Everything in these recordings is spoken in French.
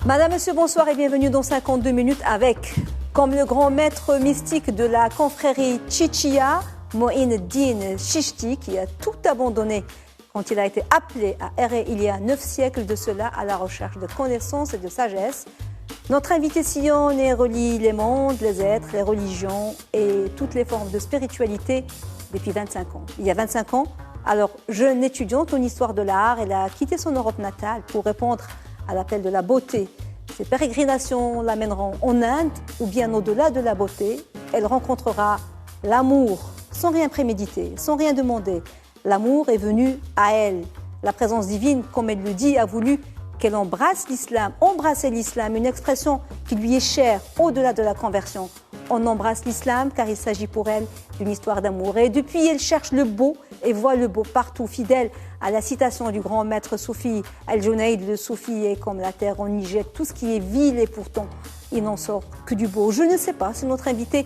Madame, Monsieur, bonsoir et bienvenue dans 52 minutes avec, comme le grand maître mystique de la confrérie Chichia, Moïn-Din Chishti, qui a tout abandonné quand il a été appelé à errer il y a 9 siècles de cela à la recherche de connaissances et de sagesse. Notre invité sillonne et relie les mondes, les êtres, les religions et toutes les formes de spiritualité depuis 25 ans. Il y a 25 ans, alors jeune étudiante en histoire de l'art, elle a quitté son Europe natale pour répondre à l'appel de la beauté. Ses pérégrinations l'amèneront en Inde ou bien au-delà de la beauté. Elle rencontrera l'amour sans rien préméditer, sans rien demander. L'amour est venu à elle. La présence divine, comme elle le dit, a voulu qu'elle embrasse l'islam, embrasser l'islam, une expression qui lui est chère au-delà de la conversion. On embrasse l'islam car il s'agit pour elle d'une histoire d'amour. Et depuis, elle cherche le beau et voit le beau partout, fidèle à la citation du grand maître soufi Al-Junayd. Le soufi est comme la terre, on y jette tout ce qui est vil et pourtant il n'en sort que du beau. Je ne sais pas, c'est notre invitée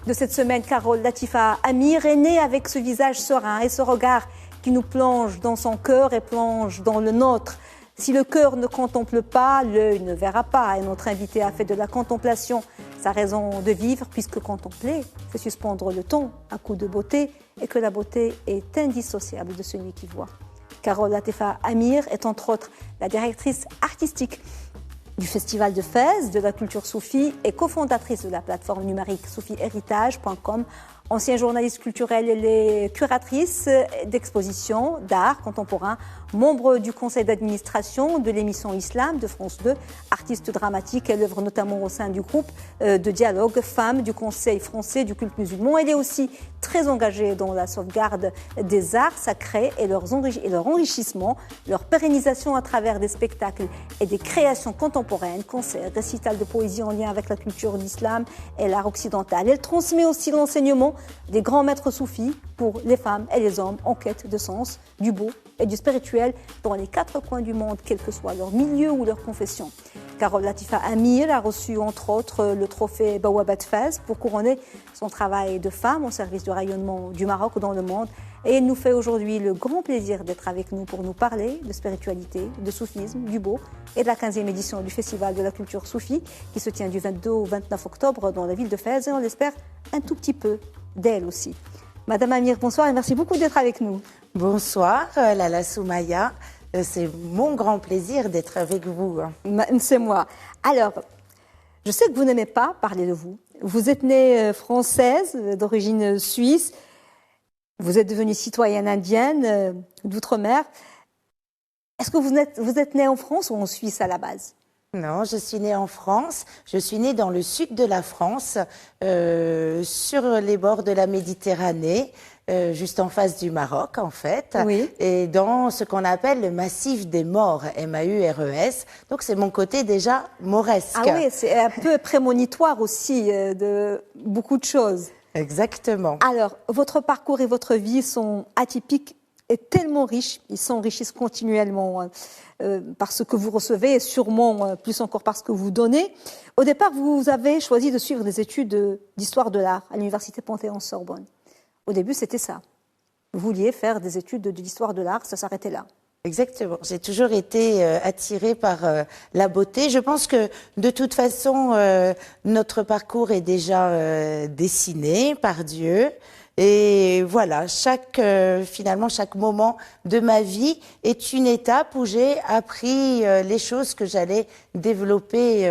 de cette semaine, Carole Latifa Amir, est née avec ce visage serein et ce regard qui nous plonge dans son cœur et plonge dans le nôtre. Si le cœur ne contemple pas, l'œil ne verra pas. Et notre invité a fait de la contemplation sa raison de vivre, puisque contempler, c'est suspendre le temps à coup de beauté, et que la beauté est indissociable de celui qui voit. Carole Latifa Amir est entre autres la directrice artistique du Festival de Fès de la culture soufie et cofondatrice de la plateforme numérique soufihéritage.com. Ancienne journaliste culturelle, elle est curatrice d'expositions d'art contemporain, membre du conseil d'administration de l'émission Islam de France 2, artiste dramatique. Elle œuvre notamment au sein du groupe de dialogue Femmes du Conseil français du culte musulman. Elle est aussi très engagée dans la sauvegarde des arts sacrés et leur enrichissement, leur pérennisation à travers des spectacles et des créations contemporaines, concerts, récitals de poésie en lien avec la culture d'islam et l'art occidental. Elle transmet aussi l'enseignement des grands maîtres soufis pour les femmes et les hommes en quête de sens, du beau et du spirituel dans les 4 coins du monde, quel que soit leur milieu ou leur confession. Carole Latifa Amir a reçu entre autres le trophée Bawabat Fès pour couronner son travail de femme au service du rayonnement du Maroc dans le monde. Et elle nous fait aujourd'hui le grand plaisir d'être avec nous pour nous parler de spiritualité, de soufisme, du beau et de la 15e édition du Festival de la culture soufie qui se tient du 22 au 29 octobre dans la ville de Fès et on l'espère un tout petit peu d'elle aussi. Madame Amir, bonsoir et merci beaucoup d'être avec nous. Bonsoir, Lala Soumaya. C'est mon grand plaisir d'être avec vous. C'est moi. Alors, je sais que vous n'aimez pas parler de vous. Vous êtes née française, d'origine suisse. Vous êtes devenue citoyenne indienne d'outre-mer. Est-ce que vous êtes née en France ou en Suisse à la base ? Non, je suis née en France. Je suis née dans le sud de la France, sur les bords de la Méditerranée, juste en face du Maroc, en fait. Oui. Et dans ce qu'on appelle le massif des Maures, M-A-U-R-E-S. Donc, c'est mon côté déjà mauresque. Ah oui, c'est un peu prémonitoire aussi de beaucoup de choses. Exactement. Alors, votre parcours et votre vie sont atypiques et tellement riches. Ils s'enrichissent continuellement par ce que vous recevez et sûrement plus encore par ce que vous donnez. Au départ, vous avez choisi de suivre des études d'histoire de l'art à l'université Panthéon-Sorbonne. Au début, c'était ça. Vous vouliez faire des études de l'histoire de l'art, ça s'arrêtait là. Exactement. J'ai toujours été attirée par la beauté. Je pense que de toute façon, notre parcours est déjà dessiné par Dieu. Et voilà, finalement, chaque moment de ma vie est une étape où j'ai appris les choses que j'allais développer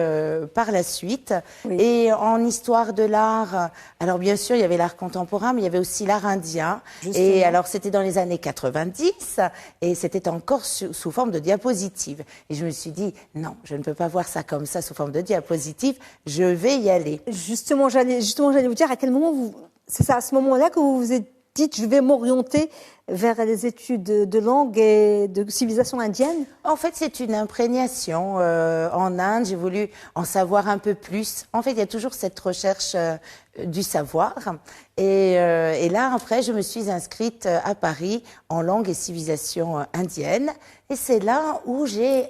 par la suite. Oui. Et en histoire de l'art, alors bien sûr, il y avait l'art contemporain, mais il y avait aussi l'art indien. Justement. Et alors, c'était dans les années 90 et c'était encore sous forme de diapositive. Et je me suis dit, non, je ne peux pas voir ça comme ça sous forme de diapositive, je vais y aller. Justement, j'allais vous dire à quel moment c'est ça, à ce moment-là que vous vous êtes dit, je vais m'orienter vers les études de langue et de civilisation indienne? En fait, c'est une imprégnation. En Inde, j'ai voulu en savoir un peu plus. En fait, il y a toujours cette recherche du savoir. Et là, après, je me suis inscrite à Paris en langue et civilisation indienne. Et c'est là où j'ai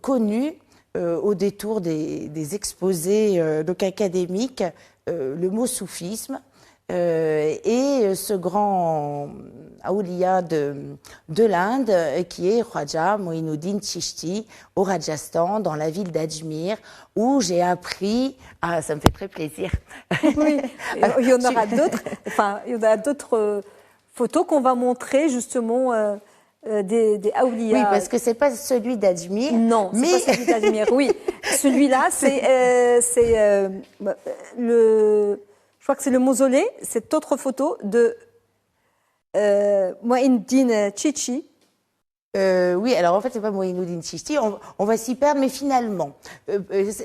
connu, au détour des exposés donc académiques, le mot soufisme. et ce grand Aouliya de l'Inde qui est Khwaja Moinuddin Chishti au Rajasthan, dans la ville d'Ajmer, où j'ai appris, ça me fait très plaisir. Oui, il y en aura d'autres, il y en a d'autres photos qu'on va montrer justement des Aouliya. Oui, parce que c'est pas celui d'Ajmer. Non, c'est pas celui d'Ajmer, oui. Celui-là, je crois que c'est le mausolée, cette autre photo de Moïnuddin Chichti. Oui, alors en fait, c'est pas Moïnuddin Chishti, on va s'y perdre, mais finalement,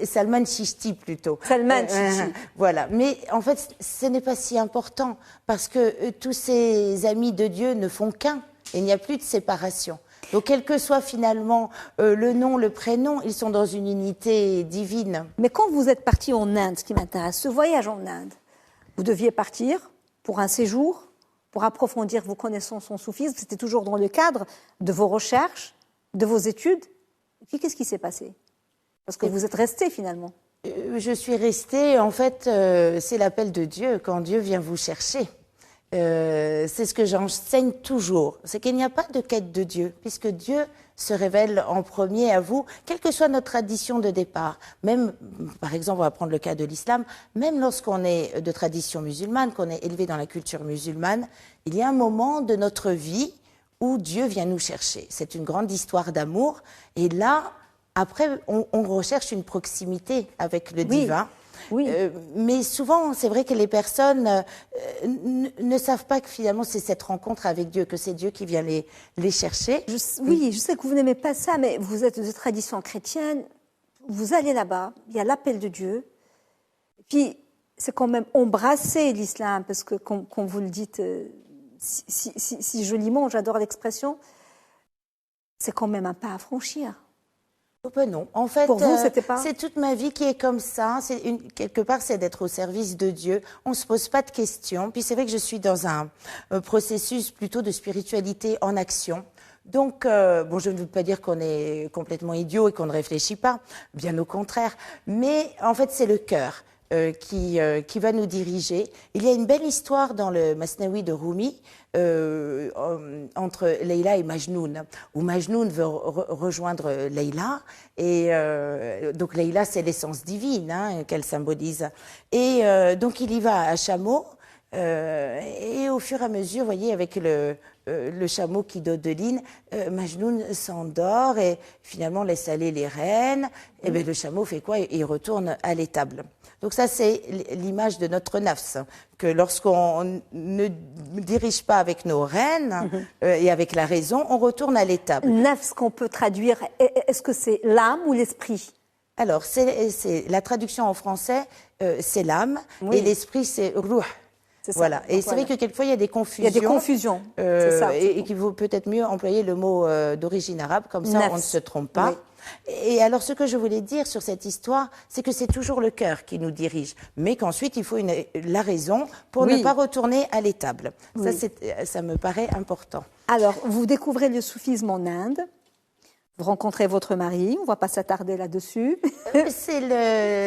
Salman Chishti plutôt. Salman Chishti. Voilà, mais en fait, ce n'est pas si important, parce que tous ces amis de Dieu ne font qu'un, et il n'y a plus de séparation. Donc, quel que soit finalement le nom, le prénom, ils sont dans une unité divine. Mais quand vous êtes parti en Inde, ce qui m'intéresse, ce voyage en Inde, vous deviez partir pour un séjour, pour approfondir vos connaissances en soufisme. C'était toujours dans le cadre de vos recherches, de vos études. Et puis, qu'est-ce qui s'est passé? Parce que vous êtes resté finalement. Je suis restée, en fait, c'est l'appel de Dieu, quand Dieu vient vous chercher. C'est ce que j'enseigne toujours, c'est qu'il n'y a pas de quête de Dieu, puisque Dieu se révèle en premier à vous, quelle que soit notre tradition de départ. Même, par exemple, on va prendre le cas de l'islam, même lorsqu'on est de tradition musulmane, qu'on est élevé dans la culture musulmane, il y a un moment de notre vie où Dieu vient nous chercher. C'est une grande histoire d'amour, et là, après, on recherche une proximité avec le divin. Oui. Mais souvent, c'est vrai que les personnes ne savent pas que finalement c'est cette rencontre avec Dieu, que c'est Dieu qui vient les chercher. Oui, je sais que vous n'aimez pas ça, mais vous êtes de tradition chrétienne, vous allez là-bas, il y a l'appel de Dieu, et puis c'est quand même embrasser l'islam, parce que comme vous le dites si joliment, j'adore l'expression, c'est quand même un pas à franchir. Non, en fait, pour vous, c'était pas... c'est toute ma vie qui est comme ça. Quelque part, c'est d'être au service de Dieu. On se pose pas de questions. Puis c'est vrai que je suis dans un processus plutôt de spiritualité en action. Donc, bon, je ne veux pas dire qu'on est complètement idiot et qu'on ne réfléchit pas, bien au contraire. Mais en fait, c'est le cœur qui va nous diriger. Il y a une belle histoire dans le Masnaoui de Rumi entre Leïla et Majnoun, où Majnoun veut rejoindre Leïla, et donc Leïla, c'est l'essence divine qu'elle symbolise. Et donc il y va à chameau, et au fur et à mesure, vous voyez, avec le chameau qui dodeline, Majnoun s'endort et finalement laisse aller les rênes. Et bien le chameau fait quoi? Il retourne à l'étable. Donc ça, c'est l'image de notre nafs, que lorsqu'on ne dirige pas avec nos rênes et avec la raison, on retourne à l'étable. Nafs, qu'on peut traduire, est-ce que c'est l'âme ou l'esprit? Alors, c'est la traduction en français, c'est l'âme, et l'esprit, c'est ruh. Voilà. Et c'est vrai que quelquefois, il y a des confusions. Il y a des confusions, c'est ça. Et qu'il vaut peut-être mieux employer le mot d'origine arabe, comme ça nafs. On ne se trompe pas. Oui. Et alors, ce que je voulais dire sur cette histoire, c'est que c'est toujours le cœur qui nous dirige, mais qu'ensuite, il faut la raison pour ne pas retourner à l'étable. Ça me paraît important. Alors, vous découvrez le soufisme en Inde. Vous rencontrez votre mari, on ne va pas s'attarder là-dessus. C'est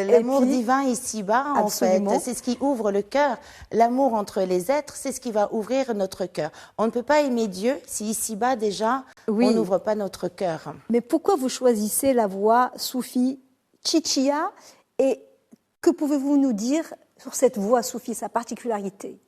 l'amour divin ici-bas, en fait. C'est ce qui ouvre le cœur. L'amour entre les êtres, c'est ce qui va ouvrir notre cœur. On ne peut pas aimer Dieu si ici-bas, déjà, on n'ouvre pas notre cœur. Mais pourquoi vous choisissez la voie soufie Chichia, et que pouvez-vous nous dire sur cette voie soufie, sa particularité?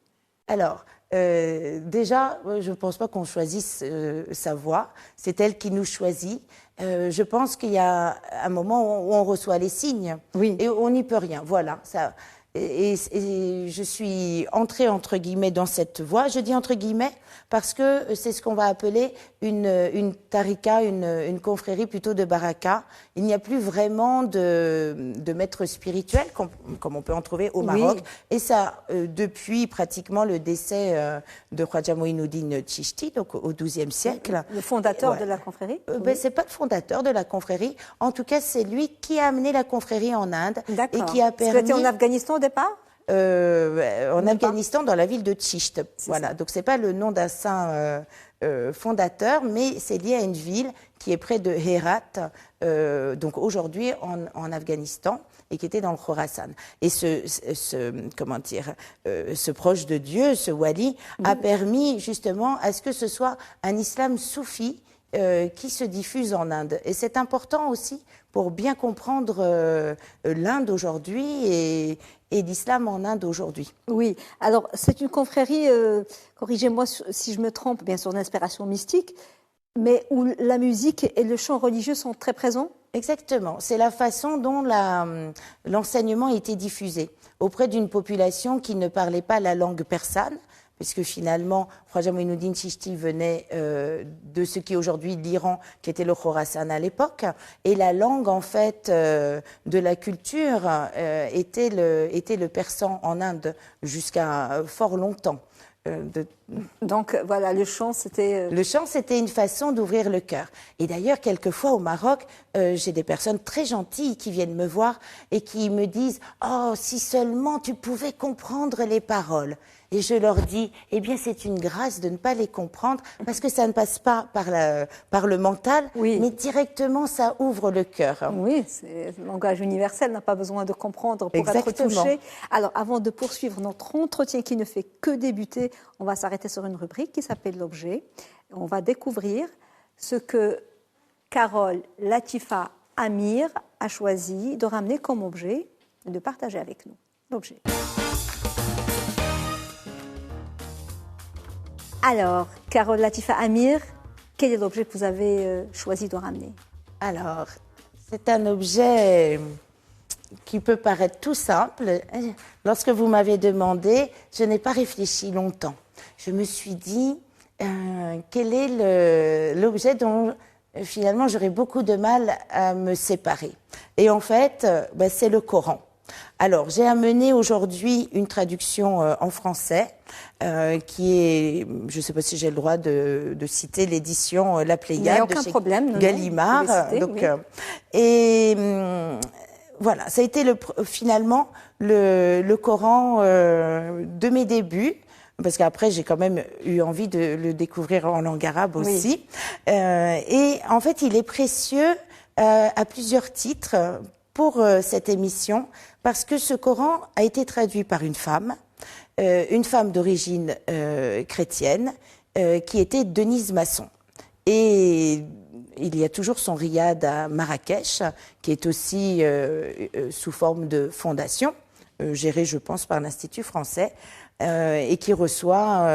Alors, déjà, je ne pense pas qu'on choisisse sa voie, c'est elle qui nous choisit. Je pense qu'il y a un moment où on reçoit les signes et on n'y peut rien. Voilà, ça. Et je suis entrée, entre guillemets, dans cette voie. Je dis entre guillemets parce que c'est ce qu'on va appeler une tarika, une confrérie plutôt de baraka. Il n'y a plus vraiment de maître spirituel, comme on peut en trouver au Maroc. Et ça, depuis pratiquement le décès de Khwaja Moïnuddin Chishti, donc au XIIe siècle. Le fondateur de la confrérie c'est pas le fondateur de la confrérie. En tout cas, c'est lui qui a amené la confrérie en Inde. Et qui a permis... C'était en Afghanistan au départ? En Afghanistan, dans la ville de Chisht. Voilà. Donc, c'est pas le nom d'un saint fondateur, mais c'est lié à une ville qui est près de Herat, donc aujourd'hui en Afghanistan. et qui était dans le Khorasan. Et comment dire, ce proche de Dieu, ce wali, a permis justement à ce que ce soit un islam soufi qui se diffuse en Inde. Et c'est important aussi pour bien comprendre l'Inde aujourd'hui et l'islam en Inde aujourd'hui. Oui, alors c'est une confrérie, corrigez-moi si je me trompe, bien sûr d'inspiration mystique, mais où la musique et le chant religieux sont très présents. Exactement, c'est la façon dont l'enseignement a été diffusé auprès d'une population qui ne parlait pas la langue persane, puisque finalement, Khwaja Moïnoudine Chishti venait de ce qui est aujourd'hui l'Iran, qui était le Khorasan à l'époque, et la langue en fait de la culture était le persan en Inde jusqu'à fort longtemps. Donc voilà, le chant c'était... Le chant c'était une façon d'ouvrir le cœur. Et d'ailleurs, quelquefois au Maroc, j'ai des personnes très gentilles qui viennent me voir et qui me disent « Oh, si seulement tu pouvais comprendre les paroles ». Et je leur dis, eh bien, c'est une grâce de ne pas les comprendre parce que ça ne passe pas par le mental, oui, mais directement, ça ouvre le cœur. Oui, c'est le langage universel, n'a pas besoin de comprendre pour Exactement. être touché. Alors, avant de poursuivre notre entretien qui ne fait que débuter, on va s'arrêter sur une rubrique qui s'appelle l'objet. On va découvrir ce que Carole Latifa Amir a choisi de ramener comme objet et de partager avec nous. L'objet. Alors, Carole Latifa Amir, quel est l'objet que vous avez choisi de ramener? Alors, c'est un objet qui peut paraître tout simple. Lorsque vous m'avez demandé, je n'ai pas réfléchi longtemps. Je me suis dit, quel est l'objet dont finalement j'aurais beaucoup de mal à me séparer? Et en fait, c'est le Coran. Alors, j'ai amené aujourd'hui une traduction en français qui est, je ne sais pas si j'ai le droit de citer l'édition La Pléiade de chez Gallimard. Voilà, ça a été finalement le Coran de mes débuts. Parce qu'après, j'ai quand même eu envie de le découvrir en langue arabe aussi. Oui. Et en fait, il est précieux à plusieurs titres pour cette émission, parce que ce Coran a été traduit par une femme d'origine chrétienne, qui était Denise Masson. Et il y a toujours son riad à Marrakech, qui est aussi sous forme de fondation, gérée, je pense, par l'Institut français, et qui reçoit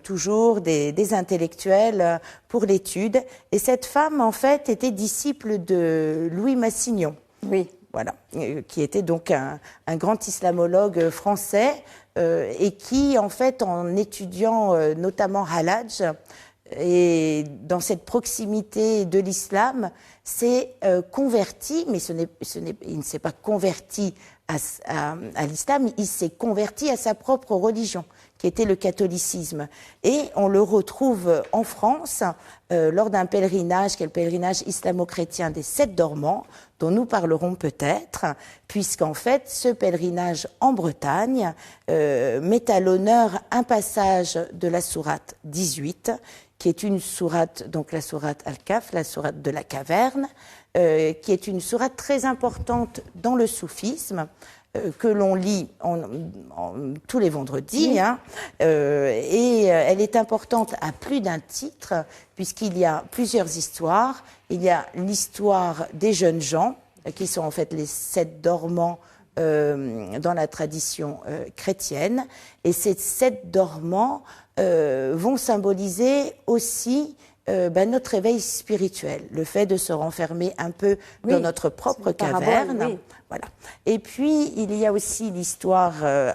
toujours des intellectuels pour l'étude. Et cette femme, en fait, était disciple de Louis Massignon. Oui. Voilà, qui était donc un grand islamologue français et qui, en fait, en étudiant notamment Halaj et dans cette proximité de l'islam, s'est converti, mais il ne s'est pas converti à l'islam, il s'est converti à sa propre religion, qui était le catholicisme. Et on le retrouve en France lors d'un pèlerinage, qui est le pèlerinage islamo-chrétien des 7 Dormants, dont nous parlerons peut-être, puisqu'en fait, ce pèlerinage en Bretagne met à l'honneur un passage de la sourate 18, qui est une sourate, donc la sourate Al-Kahf, la sourate de la caverne, qui est une sourate très importante dans le soufisme, que l'on lit tous les vendredis, et elle est importante à plus d'un titre, puisqu'il y a plusieurs histoires. Il y a l'histoire des jeunes gens, qui sont en fait les 7 dormants dans la tradition chrétienne, et ces 7 dormants vont symboliser aussi notre éveil spirituel, le fait de se renfermer un peu dans notre propre caverne. Oui. Voilà. Et puis, il y a aussi l'histoire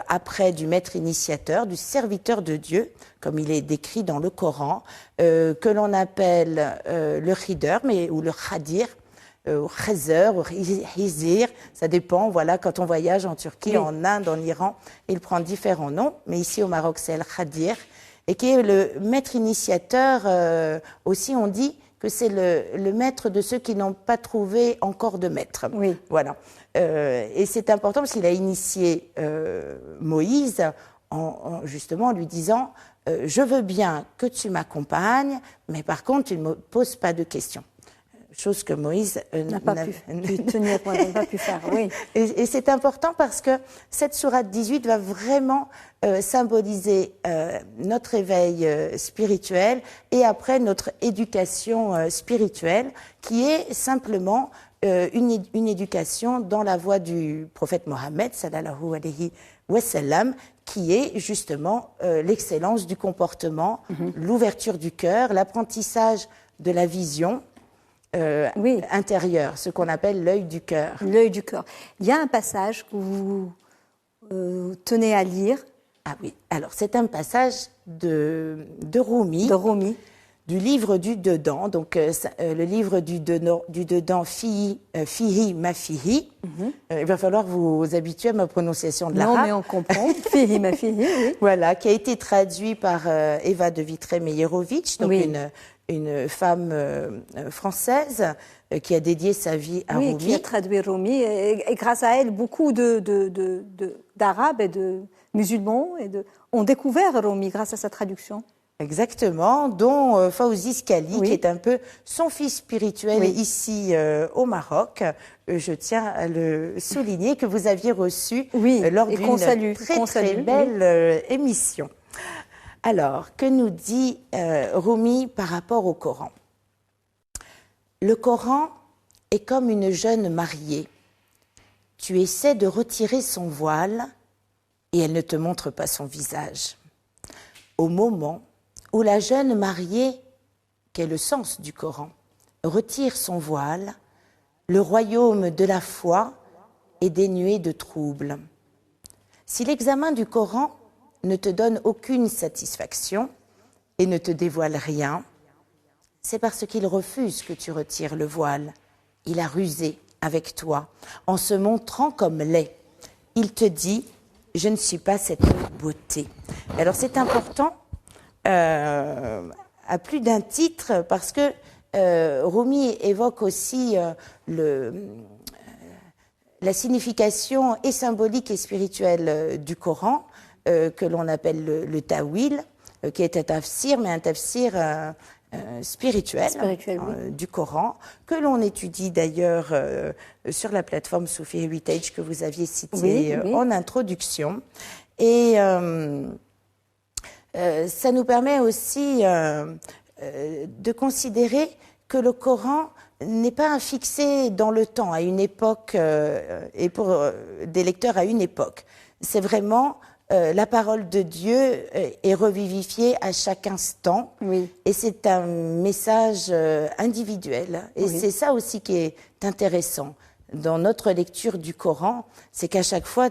après du maître initiateur, du serviteur de Dieu, comme il est décrit dans le Coran, que l'on appelle le khidr, ou le khadir, ou khazer, ou hizir, ça dépend, voilà, quand on voyage en Turquie, en Inde, en Iran, il prend différents noms, mais ici au Maroc, c'est le khadir, et qui est le maître initiateur, aussi on dit que c'est le maître de ceux qui n'ont pas trouvé encore de maître. Oui. Voilà. Et c'est important parce qu'il a initié Moïse justement en lui disant je veux bien que tu m'accompagnes, mais par contre tu ne me poses pas de questions. chose que Moïse n'a pas pu tenir, n'a pas pu faire, oui. Et c'est important parce que cette sourate 18 va vraiment symboliser notre éveil spirituel et après notre éducation spirituelle qui est simplement une éducation dans la voie du prophète Mohammed, sallallahu alayhi wa sallam, qui est justement l'excellence du comportement, l'ouverture du cœur, l'apprentissage de la vision intérieure, ce qu'on appelle l'œil du cœur. L'œil du cœur. Il y a un passage que vous tenez à lire. Ah oui, alors c'est un passage de Rumi. De Rumi. Du livre du dedans, donc le livre du dedans, Fihi ma Fihi. Il va falloir vous habituer à ma prononciation de l'arabe. Non, mais on comprend. Fihi ma Fihi, oui. Voilà, qui a été traduit par Eva de Vitré-Meyerovitch, donc une femme française qui a dédié sa vie à Rumi. Oui, qui a traduit Rumi. Et grâce à elle, beaucoup d'Arabes et de musulmans ont découvert Rumi grâce à sa traduction. Exactement, dont Fawzi Skali, qui est un peu son fils spirituel ici au Maroc. Je tiens à le souligner, que vous aviez reçu lors d'une très belle émission. Alors, que nous dit Rumi par rapport au Coran? Le Coran est comme une jeune mariée. Tu essaies de retirer son voile et elle ne te montre pas son visage. Au moment où la jeune mariée, qu'est le sens du Coran, retire son voile, le royaume de la foi est dénué de troubles. Si l'examen du Coran ne te donne aucune satisfaction et ne te dévoile rien, c'est parce qu'il refuse que tu retires le voile. Il a rusé avec toi en se montrant comme laid. Il te dit « Je ne suis pas cette beauté ». Alors c'est important à plus d'un titre parce que Rumi évoque aussi la signification et symbolique et spirituelle du Coran que l'on appelle le ta'wil, qui est un tafsir, mais un tafsir spirituel du Coran, que l'on étudie d'ailleurs sur la plateforme Sufi Heritage que vous aviez citée en introduction. Et ça nous permet aussi de considérer que le Coran n'est pas fixé dans le temps, à une époque, et pour des lecteurs à une époque. C'est vraiment la parole de Dieu est revivifiée à chaque instant, et c'est un message individuel. Et c'est ça aussi qui est intéressant dans notre lecture du Coran, c'est qu'à chaque fois,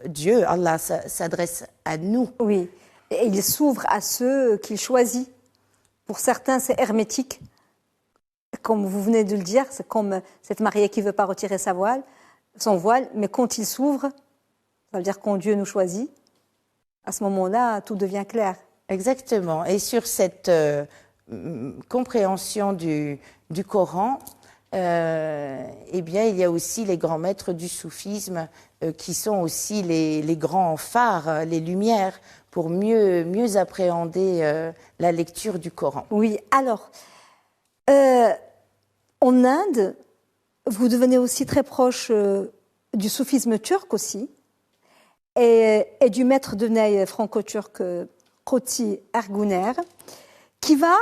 Dieu, Allah, s'adresse à nous. Oui. Et il s'ouvre à ceux qu'il choisit. Pour certains, c'est hermétique. Comme vous venez de le dire, c'est comme cette mariée qui ne veut pas retirer son voile, mais quand il s'ouvre, ça veut dire quand Dieu nous choisit, à ce moment-là, tout devient clair. Exactement. Et sur cette compréhension du Coran, eh bien, il y a aussi les grands maîtres du soufisme qui sont aussi les grands phares, les lumières pour mieux appréhender la lecture du Coran. Oui, alors, en Inde, vous devenez aussi très proche du soufisme turc aussi, et du maître de ney franco-turc Qutsi Erguner, qui va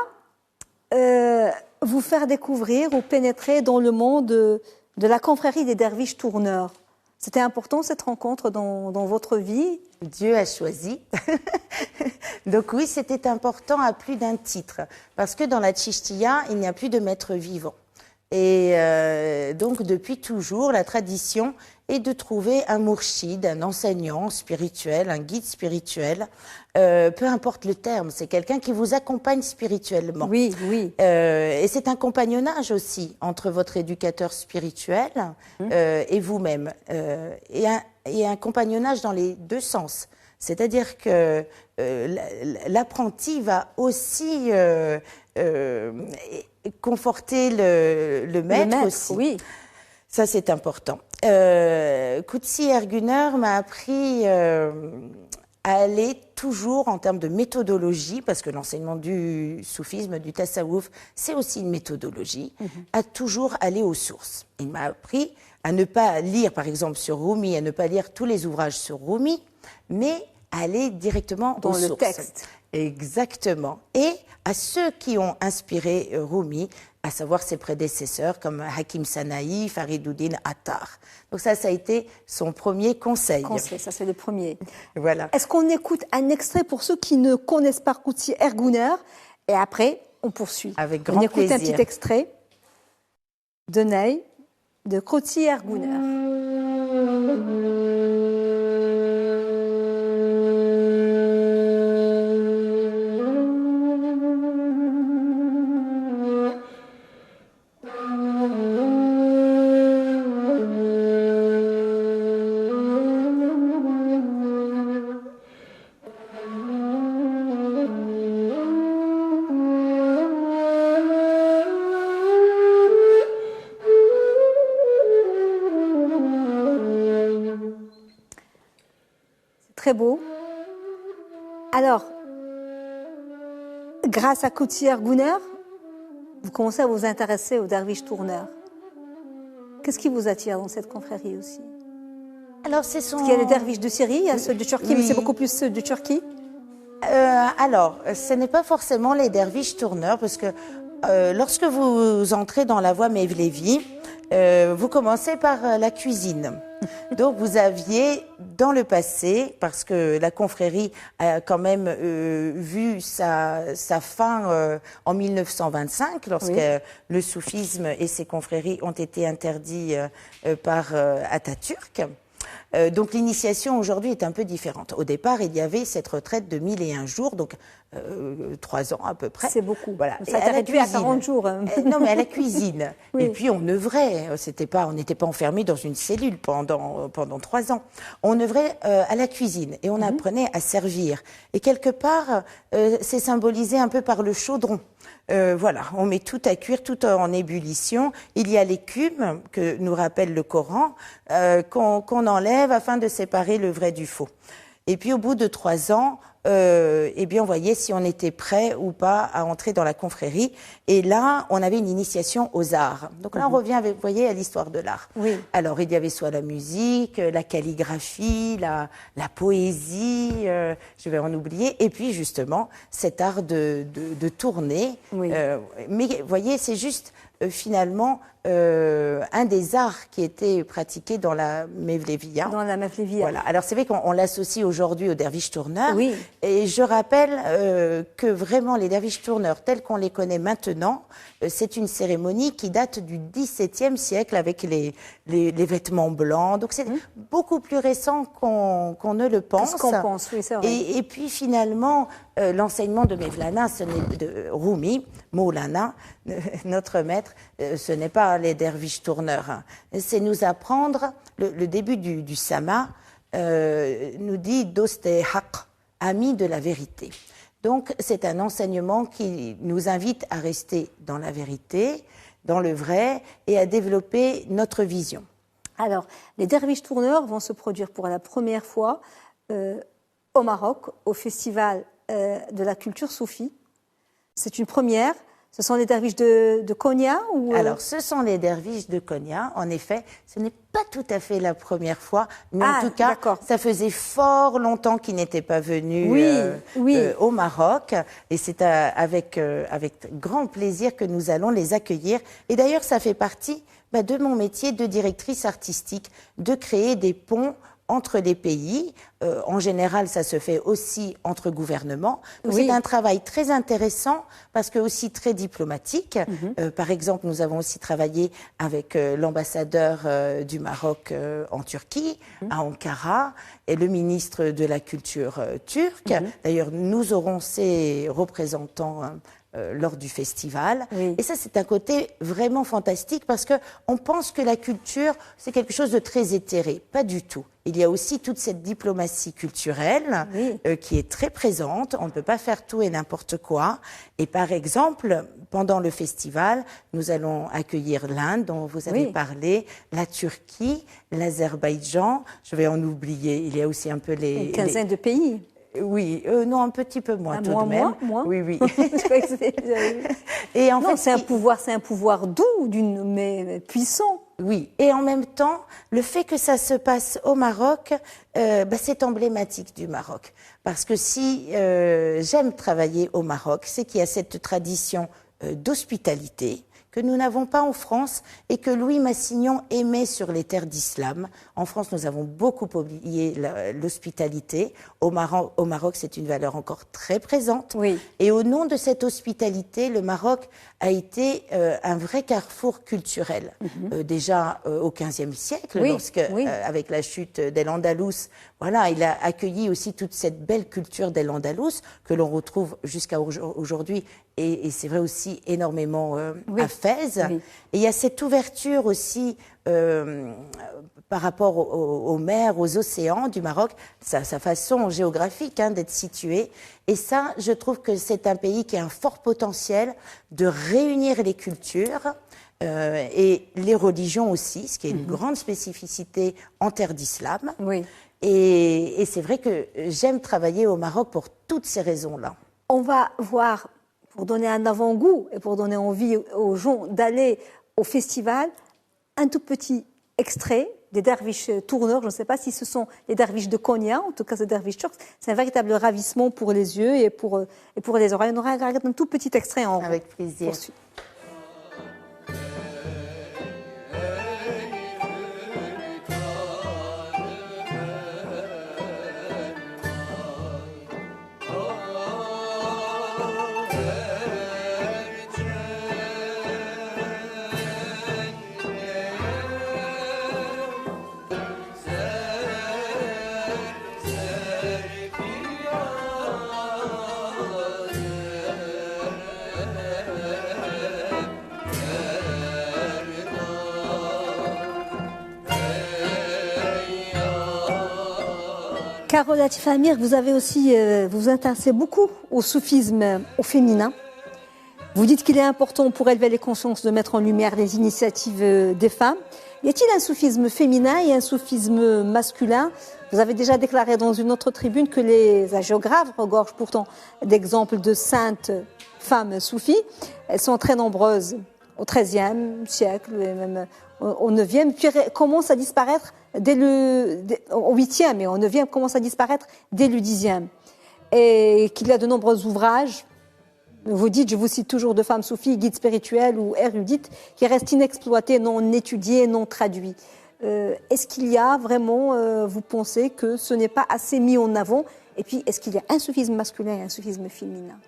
vous faire découvrir ou pénétrer dans le monde de la confrérie des derviches tourneurs. C'était important cette rencontre dans votre vie? Dieu a choisi. Donc oui, c'était important à plus d'un titre. Parce que dans la Chishtiya, il n'y a plus de maître vivant. Et donc depuis toujours, la tradition est de trouver un mourchid, un enseignant spirituel, un guide spirituel, peu importe le terme, c'est quelqu'un qui vous accompagne spirituellement. Oui, oui. Et c'est un compagnonnage aussi entre votre éducateur spirituel et vous-même. Et un compagnonnage dans les deux sens. C'est-à-dire que l'apprenti va aussi conforter le maître aussi. Oui. Ça, c'est important. Qutsi Erguner m'a appris à aller toujours en termes de méthodologie, parce que l'enseignement du soufisme, du tasawwuf, c'est aussi une méthodologie, à toujours aller aux sources. Il m'a appris à ne pas lire, par exemple, sur Rumi, à ne pas lire tous les ouvrages sur Rumi, mais à aller directement dans aux sources. Dans le texte. Exactement. Et à ceux qui ont inspiré Rumi, à savoir ses prédécesseurs comme Hakim Sanaï, Fariduddin Attar. Donc ça a été son premier conseil. Ça c'est le premier. Voilà. Est-ce qu'on écoute un extrait pour ceux qui ne connaissent pas Qudsi Ergouner et après on poursuit. Avec grand plaisir. On écoute plaisir. Un petit extrait de Ney de Qudsi Ergouner. Très beau. Alors, grâce à Qudsi Ergouner, vous commencez à vous intéresser aux derviches tourneurs. Qu'est-ce qui vous attire dans cette confrérie aussi? Alors, Parce qu'il y a les derviches de Syrie, il y a ceux de Turquie, mais c'est beaucoup plus ceux de Turquie. Alors, ce n'est pas forcément les derviches tourneurs, parce que lorsque vous entrez dans la voie Mevlevi, vous commencez par la cuisine. Donc vous aviez dans le passé, parce que la confrérie a quand même vu sa fin en 1925, lorsque le soufisme et ses confréries ont été interdits par Atatürk. Donc l'initiation aujourd'hui est un peu différente. Au départ, il y avait cette retraite de 1001 jours, donc 3 ans à peu près. C'est beaucoup. Voilà. Ça t'a réduit à 40 jours. Non, mais à la cuisine. Oui. Et puis on œuvrait. On n'était pas enfermés dans une cellule pendant 3 ans. On œuvrait à la cuisine et on apprenait à servir. Et quelque part, c'est symbolisé un peu par le chaudron. Voilà, on met tout à cuire, tout en ébullition. Il y a l'écume que nous rappelle le Coran, qu'on enlève afin de séparer le vrai du faux. Et puis au bout de 3 ans, eh bien on voyait si on était prêt ou pas à entrer dans la confrérie. Et là, on avait une initiation aux arts. Donc là, on revient, vous voyez, à l'histoire de l'art. Oui. Alors, il y avait soit la musique, la calligraphie, la poésie, je vais en oublier, et puis justement, cet art de tourner. Oui. Mais vous voyez, c'est juste finalement un des arts qui était pratiqué dans la Mevlevia. Dans la Mevlevia. Voilà. Alors c'est vrai qu'on l'associe aujourd'hui aux derviches tourneurs. Oui. Et je rappelle que vraiment les derviches tourneurs tels qu'on les connaît maintenant, c'est une cérémonie qui date du XVIIe siècle avec les vêtements blancs. Donc c'est beaucoup plus récent qu'on ne le pense. Ce qu'on pense, oui, c'est vrai. Et puis finalement, l'enseignement de Mevlana, de Rumi, Maulana, notre maître, ce n'est pas les derviches tourneurs. C'est nous apprendre, le début du Sama nous dit « Doste haq », ami de la vérité. Donc c'est un enseignement qui nous invite à rester dans la vérité, dans le vrai, et à développer notre vision. Alors, les derviches tourneurs vont se produire pour la première fois au Maroc, au Festival de la culture soufie. C'est une première. Ce sont les derviches de Konya ou Alors, ce sont les derviches de Konya. En effet, ce n'est pas tout à fait la première fois, mais en tout cas, ça faisait fort longtemps qu'ils n'étaient pas venus au Maroc. Et c'est avec grand plaisir que nous allons les accueillir. Et d'ailleurs, ça fait partie de mon métier de directrice artistique, de créer des ponts entre les pays. En général, ça se fait aussi entre gouvernements. Donc c'est un travail très intéressant parce que aussi très diplomatique. Par exemple, nous avons aussi travaillé avec l'ambassadeur du Maroc en Turquie, à Ankara, et le ministre de la Culture turc. D'ailleurs, nous aurons ces représentants lors du festival. Et ça, c'est un côté vraiment fantastique parce qu'on pense que la culture, c'est quelque chose de très éthéré. Pas du tout. Il y a aussi toute cette diplomatie culturelle qui est très présente. On ne peut pas faire tout et n'importe quoi. Et par exemple, pendant le festival, nous allons accueillir l'Inde, dont vous avez parlé, la Turquie, l'Azerbaïdjan. Je vais en oublier. Il y a aussi un peu une quinzaine de pays. Oui, non, un petit peu moins tout moins, de même. Moins. Oui, oui. Je croyais que c'était- Et en non, fait, c'est un pouvoir doux, mais puissant. oui, et en même temps, le fait que ça se passe au Maroc, c'est emblématique du Maroc. Parce que si j'aime travailler au Maroc, c'est qu'il y a cette tradition d'hospitalité que nous n'avons pas en France et que Louis Massignon aimait sur les terres d'islam. En France, nous avons beaucoup oublié l'hospitalité. Au Maroc, c'est une valeur encore très présente. Oui. Et au nom de cette hospitalité, le Maroc a été un vrai carrefour culturel. Déjà au XVe siècle, Oui, lorsque, oui. avec la chute d'El Andalus, voilà, il a accueilli aussi toute cette belle culture d'El Andalus que l'on retrouve jusqu'à aujourd'hui. Et c'est vrai aussi énormément Oui. à Fès. Oui. Et il y a cette ouverture aussi par rapport aux mers, aux océans du Maroc, sa façon géographique d'être situé. Et ça, je trouve que c'est un pays qui a un fort potentiel de réunir les cultures et les religions aussi, ce qui est une grande spécificité en terre d'islam. Oui. Et c'est vrai que j'aime travailler au Maroc pour toutes ces raisons-là. On va voir, pour donner un avant-goût et pour donner envie aux gens d'aller au festival, un tout petit extrait des derviches tourneurs. Je ne sais pas si ce sont les derviches de Konya, en tout cas ces derviches turcs. C'est un véritable ravissement pour les yeux et pour les oreilles. On aura un tout petit extrait en Avec plaisir. poursuite. Carole Latifa Amir, vous avez aussi, vous vous intéressez beaucoup au soufisme au féminin. Vous dites qu'il est important pour élever les consciences de mettre en lumière les initiatives des femmes. Y a-t-il un soufisme féminin et un soufisme masculin? Vous avez déjà déclaré dans une autre tribune que les hagiographes regorgent pourtant d'exemples de saintes femmes soufis. Elles sont très nombreuses au XIIIe siècle et même au IXe, puis commencent à disparaître au 8e et au 9e commence à disparaître dès le 10e. Et qu'il y a de nombreux ouvrages, vous dites, je vous cite toujours, de femmes soufis, guides spirituels ou érudites, qui restent inexploités, non étudiés, non traduits. Est-ce qu'il y a vraiment, vous pensez que ce n'est pas assez mis en avant? Et puis, est-ce qu'il y a un soufisme masculin et un soufisme féminin?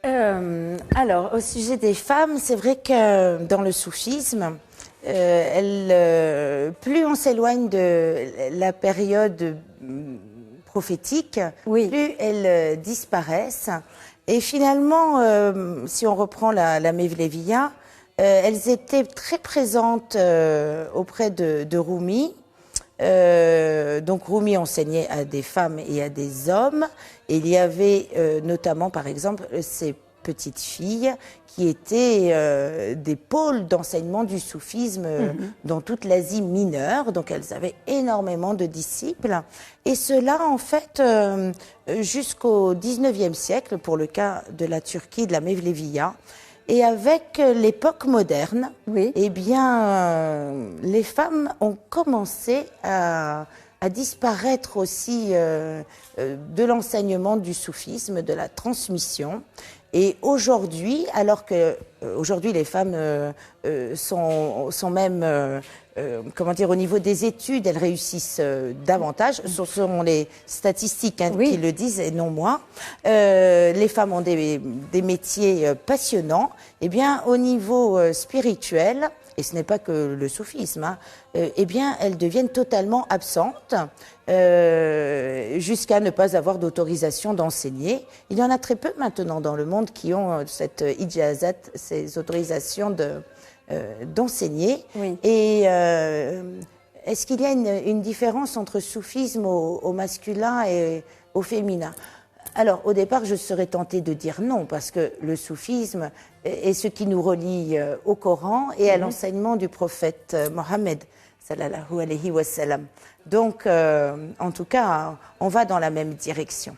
Alors, au sujet des femmes, c'est vrai que dans le soufisme, plus on s'éloigne de la période prophétique, Oui. plus elles disparaissent. Et finalement, si on reprend la Mevleviya, elles étaient très présentes auprès de Rumi. Donc Rumi enseignait à des femmes et à des hommes. Et il y avait notamment, par exemple, ces petites filles qui étaient des pôles d'enseignement du soufisme dans toute l'Asie mineure. Donc elles avaient énormément de disciples. Et cela, en fait, jusqu'au XIXe siècle, pour le cas de la Turquie, de la Mevleviya. Et avec l'époque moderne, Oui. eh bien, les femmes ont commencé à disparaître aussi de l'enseignement du soufisme, de la transmission. Et aujourd'hui, alors que aujourd'hui les femmes sont même comment dire, au niveau des études, elles réussissent davantage. Ce sont les statistiques Oui. qui le disent et non moi. Les femmes ont des métiers passionnants. Eh bien, au niveau spirituel, et ce n'est pas que le soufisme, eh bien, elles deviennent totalement absentes jusqu'à ne pas avoir d'autorisation d'enseigner. Il y en a très peu maintenant dans le monde qui ont cette ijazat, ces autorisations d'enseigner. Oui. Et est-ce qu'il y a une différence entre soufisme au masculin et au féminin? Alors, au départ, je serais tentée de dire non, parce que le soufisme est ce qui nous relie au Coran et à l'enseignement du prophète Mohammed sallallahu alayhi wa sallam. Donc, en tout cas, on va dans la même direction.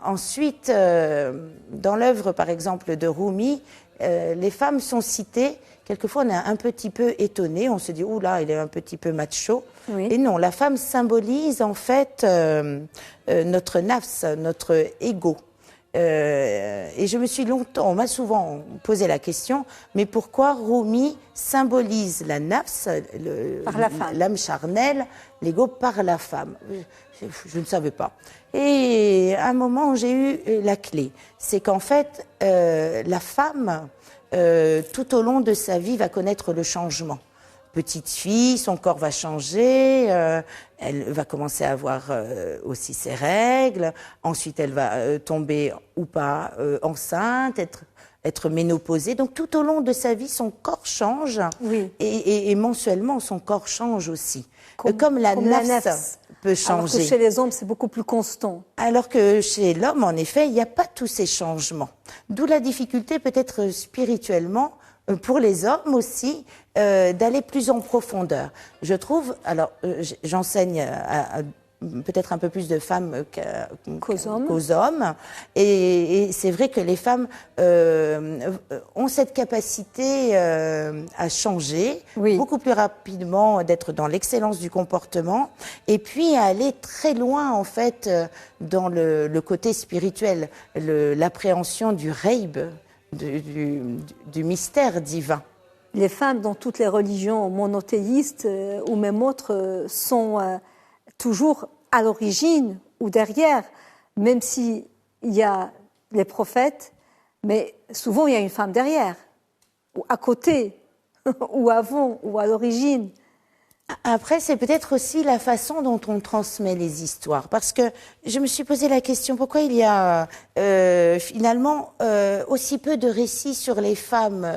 Ensuite, dans l'œuvre, par exemple, de Rumi, les femmes sont citées. Quelquefois, on est un petit peu étonné. On se dit, oula, il est un petit peu macho. Oui. Et non, la femme symbolise en fait notre nafs, notre ego. Et je me suis longtemps, on m'a souvent posé la question, mais pourquoi Rumi symbolise la nafs, l'âme charnelle, l'ego par la femme? Je ne savais pas. Et à un moment, j'ai eu la clé. C'est qu'en fait, la femme, tout au long de sa vie, va connaître le changement. Petite fille, son corps va changer, elle va commencer à avoir aussi ses règles, ensuite elle va tomber ou pas enceinte, être ménopausée. Donc tout au long de sa vie, son corps change, oui. et mensuellement, son corps change aussi. Comme la nafs peut changer. Alors que chez les hommes, c'est beaucoup plus constant. Alors que chez l'homme, en effet, il n'y a pas tous ces changements. D'où la difficulté peut-être spirituellement, pour les hommes aussi, d'aller plus en profondeur. Je trouve, alors j'enseigne à peut-être un peu plus de femmes qu'aux hommes, et c'est vrai que les femmes ont cette capacité à changer, oui. Beaucoup plus rapidement, d'être dans l'excellence du comportement, et puis à aller très loin en fait dans le côté spirituel, l'appréhension du reib, du mystère divin. Les femmes dans toutes les religions monothéistes ou même autres sont toujours à l'origine ou derrière, même s'il y a les prophètes, mais souvent il y a une femme derrière, ou à côté, ou avant, ou à l'origine. Après, c'est peut-être aussi la façon dont on transmet les histoires. Parce que je me suis posé la question, pourquoi il y a finalement aussi peu de récits sur les femmes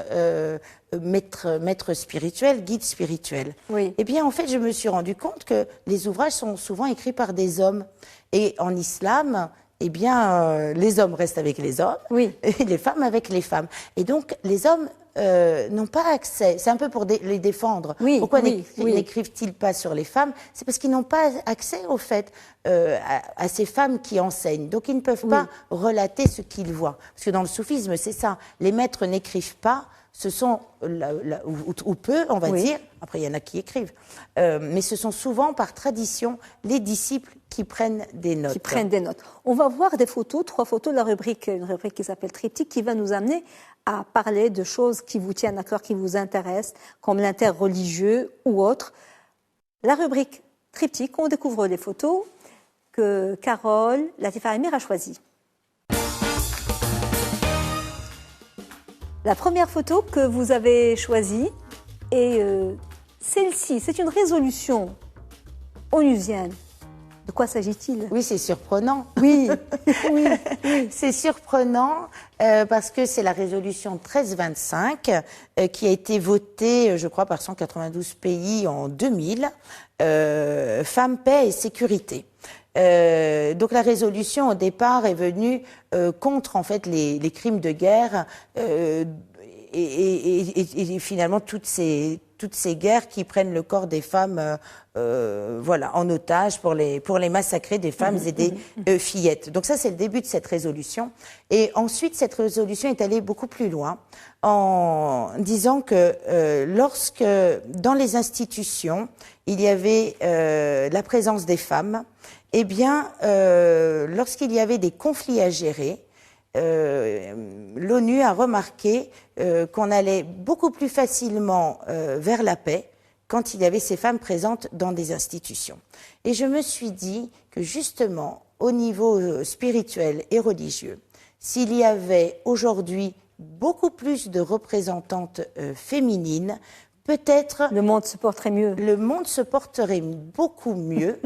maîtres spirituels, guides spirituels. Oui. Eh bien, en fait, je me suis rendu compte que les ouvrages sont souvent écrits par des hommes. Et en islam, eh bien, les hommes restent avec les hommes, oui. Et les femmes avec les femmes. Et donc, les hommes n'ont pas accès. C'est un peu pour les défendre. Oui, pourquoi oui, n'écrivent-ils pas sur les femmes? C'est parce qu'ils n'ont pas accès, au fait, à ces femmes qui enseignent. Donc, ils ne peuvent pas relater ce qu'ils voient. Parce que dans le soufisme, c'est ça. Les maîtres n'écrivent pas. Ce sont, ou peu, on va dire, après il y en a qui écrivent, mais ce sont souvent par tradition les disciples qui prennent des notes. Qui prennent des notes. On va voir des photos, 3 photos de la rubrique, une rubrique qui s'appelle Triptyque, qui va nous amener à parler de choses qui vous tiennent à cœur, qui vous intéressent, comme l'interreligieux ou autre. La rubrique Triptyque, on découvre les photos que Carole Latifa Amir a choisies. La première photo que vous avez choisie est celle-ci. C'est une résolution onusienne. De quoi s'agit-il? Oui, c'est surprenant. Oui, oui. C'est surprenant parce que c'est la résolution 1325 qui a été votée, je crois, par 192 pays en 2000. Femmes, paix et sécurité. Donc la résolution au départ est venue contre en fait les crimes de guerre et finalement toutes ces guerres qui prennent le corps des femmes voilà en otage pour les massacrer, des femmes et des fillettes. Donc ça c'est le début de cette résolution. Et ensuite cette résolution est allée beaucoup plus loin en disant que lorsque dans les institutions il y avait la présence des femmes, eh bien, lorsqu'il y avait des conflits à gérer, l'ONU a remarqué qu'on allait beaucoup plus facilement vers la paix quand il y avait ces femmes présentes dans des institutions. Et je me suis dit que justement, au niveau spirituel et religieux, s'il y avait aujourd'hui beaucoup plus de représentantes féminines, peut-être le monde se porterait mieux. Le monde se porterait beaucoup mieux.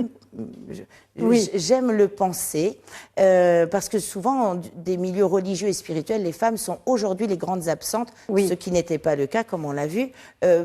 Oui. J'aime le penser, parce que souvent, des milieux religieux et spirituels, les femmes sont aujourd'hui les grandes absentes, ce qui n'était pas le cas, comme on l'a vu,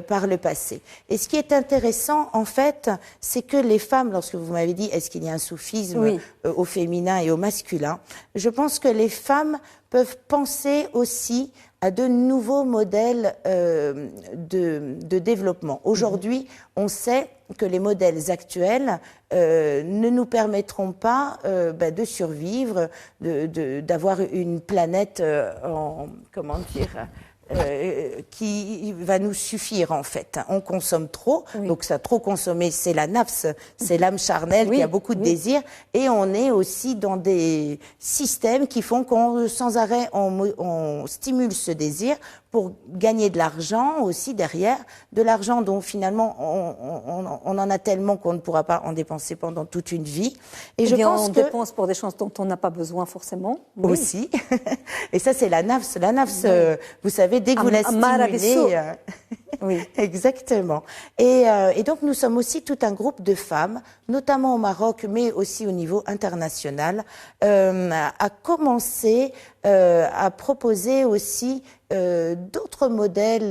par le passé. Et ce qui est intéressant, en fait, c'est que les femmes, lorsque vous m'avez dit, est-ce qu'il y a un soufisme au féminin et au masculin, je pense que les femmes peuvent penser aussi à de nouveaux modèles de développement. Aujourd'hui, on sait que les modèles actuels ne nous permettront pas de survivre, d'avoir une planète comment dire, qui va nous suffire en fait. On consomme trop, donc ça trop consommer, c'est la nafs, c'est l'âme charnelle qui a beaucoup de désirs, et on est aussi dans des systèmes qui font qu'on sans arrêt on stimule ce désir pour gagner de l'argent aussi derrière, de l'argent dont finalement on en a tellement qu'on ne pourra pas en dépenser pendant toute une vie. Et je pense on dépense pour des choses dont on n'a pas besoin forcément. Aussi. Et ça c'est la nafs. La nafs, vous savez, dès que vous la stimulez... Oui. Exactement. Et donc nous sommes aussi tout un groupe de femmes, notamment au Maroc, mais aussi au niveau international, à commencer à proposer aussi d'autres modèles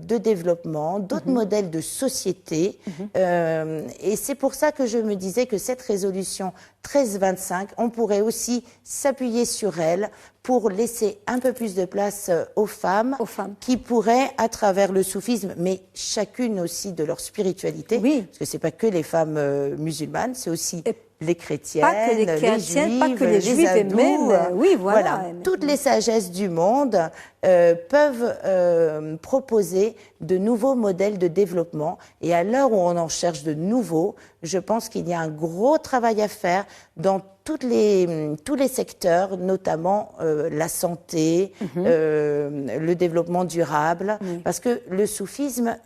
de développement, d'autres modèles de société. Et c'est pour ça que je me disais que cette résolution 1325, on pourrait aussi s'appuyer sur elle pour laisser un peu plus de place aux femmes qui pourraient, à travers le soufisme, mais chacune aussi de leur spiritualité, parce que c'est pas que les femmes musulmanes, c'est aussi les chrétiennes, pas que les chrétiennes, pas que les juifs, hindous, et même, voilà. Toutes les sagesses du monde peuvent proposer de nouveaux modèles de développement. Et à l'heure où on en cherche de nouveaux, je pense qu'il y a un gros travail à faire dans tous les secteurs, notamment la santé, le développement durable, parce que le soufisme,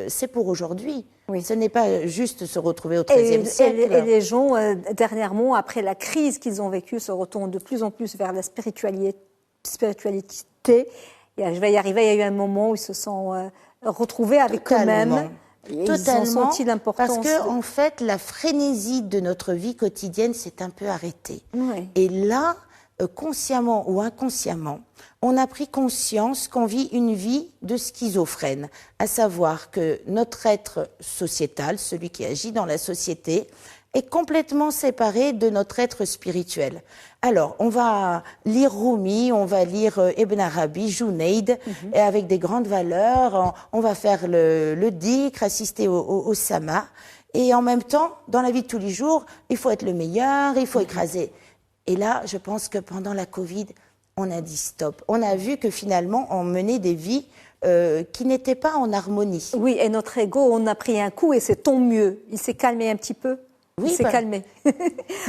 c'est pour aujourd'hui. Ce n'est pas juste se retrouver au XIIIe siècle. Et les gens, dernièrement, après la crise qu'ils ont vécue, se retournent de plus en plus vers la spiritualité. Et je vais y arriver, il y a eu un moment où ils se sont retrouvés avec eux-mêmes. Totalement, ils ont senti l'importance. Parce que, en fait, la frénésie de notre vie quotidienne s'est un peu arrêtée. Et là, consciemment ou inconsciemment, on a pris conscience qu'on vit une vie de schizophrène, à savoir que notre être sociétal, celui qui agit dans la société, est complètement séparé de notre être spirituel. Alors, on va lire Rumi, on va lire Ibn Arabi, Junayd, et avec des grandes valeurs, on va faire le dhikr, assister au sama, et en même temps, dans la vie de tous les jours, il faut être le meilleur, il faut écraser. Et là, je pense que pendant la Covid, on a dit stop. On a vu que finalement, on menait des vies qui n'étaient pas en harmonie. Oui, et notre ego, on a pris un coup et c'est tant mieux. Il s'est calmé un petit peu. Il s'est calmé.